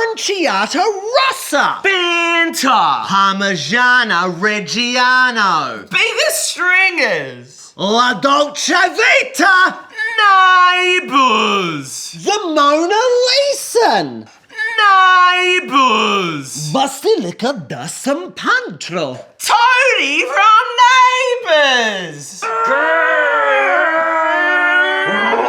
Aranciata Rossa. Fanta. Parmigiana Reggiano. Biggest stringers. La Dolce Vita. Neighbours. The Mona Lisa. Neighbours. Basilica da San Pantro. Tony from Neighbours.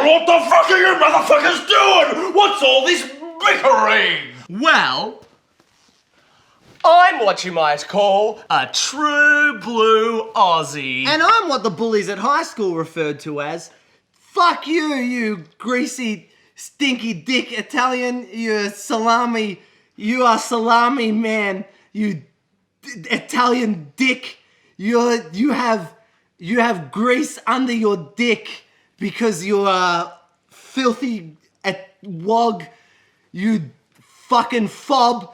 What the fuck are you motherfuckers doing? What's all this bickering? Well, I'm what you might call a true blue Aussie. And I'm what the bullies at high school referred to as, fuck you, you greasy, stinky dick Italian, you are salami man, you Italian dick. You have grease under your dick because you are filthy wog, you fucking fob.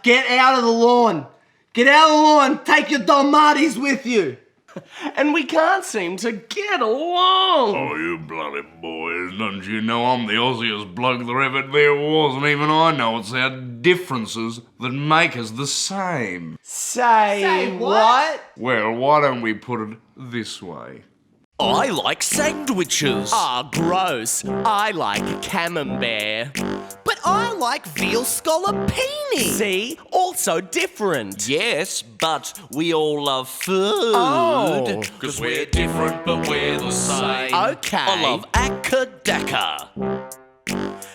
Get out of the lawn. Get out of the lawn. Take your Dalmatis with you. And we can't seem to get along. Oh, you bloody boys, don't you know I'm the Aussiest bloke there ever there was, and even I know it's our differences that make us the same. Say what? Well, why don't we put it this way? I like sandwiches. Ah, gross. I like camembert. But I like veal scallopini. See? Also different. Yes, but we all love food. Oh. Because we're different, but we're the same. Okay. I love Akadaka.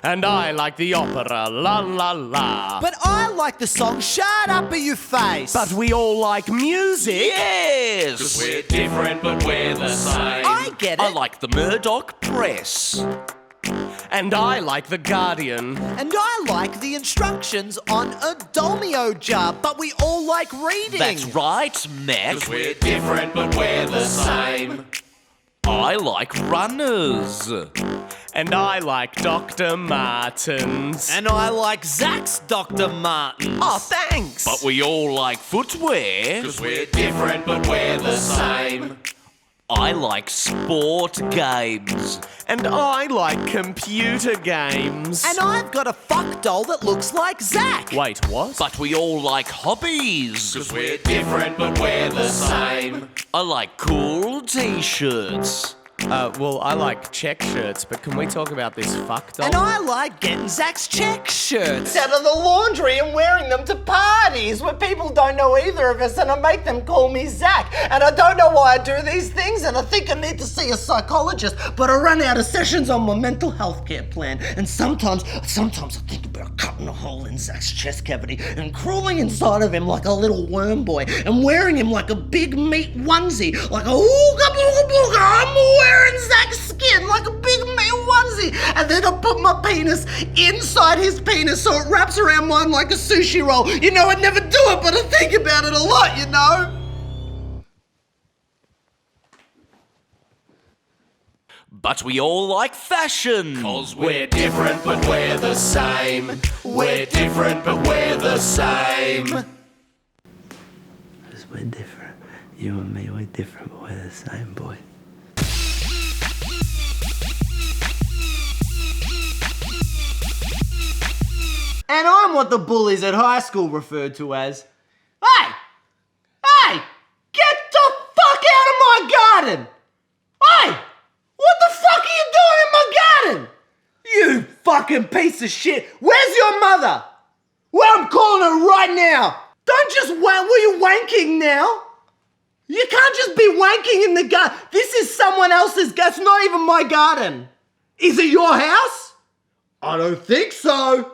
And I like the opera, la la la. But I like the song Shut Up in Your Face. But we all like music. Yes. Because we're different, but we're the same. I get it. I like the Murdoch Press. And I like the Guardian. And I like the instructions on a Dolmio jar, but we all like reading. That's right, Mac. Because we're different, but we're the same. I like runners. And I like Dr. Martens. And I like Zach's Dr. Martens. Oh, thanks. But we all like footwear. Because we're different, but we're the same. I like sport games. And I like computer games. And I've got a fuck doll that looks like Zach. Wait, what? But we all like hobbies. Because we're different, but we're the same. I like cool t-shirts. Well, I like check shirts, but can we talk about this fuck doll? And I like getting Zach's check shirts. Out of the laundry and wearing them to parties where people don't know either of us, and I make them call me Zach. And I don't know why I do these things, and I think I need to see a psychologist, but I run out of sessions on my mental health care plan. And sometimes I think about cutting a hole in Zach's chest cavity and crawling inside of him like a little worm boy and wearing him like a big meat onesie, like a ooga booga booga. I'm wearing Zach's skin like a big meat onesie, and then I put my penis inside his penis so it wraps around mine like a sushi roll. You know, I'd never do it, but I think about it a lot, you know? But we all like fashion. 'Cause we're different, but we're the same. We're different, but we're the same. Because we're different. You and me, we're different, but we're the same, boy. And I'm what the bullies at high school referred to as, Hey, get the fuck out of my garden! Hey, what the fuck are you doing in my garden? You fucking piece of shit. Where's your mother? Well, I'm calling her right now. Don't just were you wanking now? You can't just be wanking in the garden. This is someone else's garden. It's not even my garden. Is it your house? I don't think so.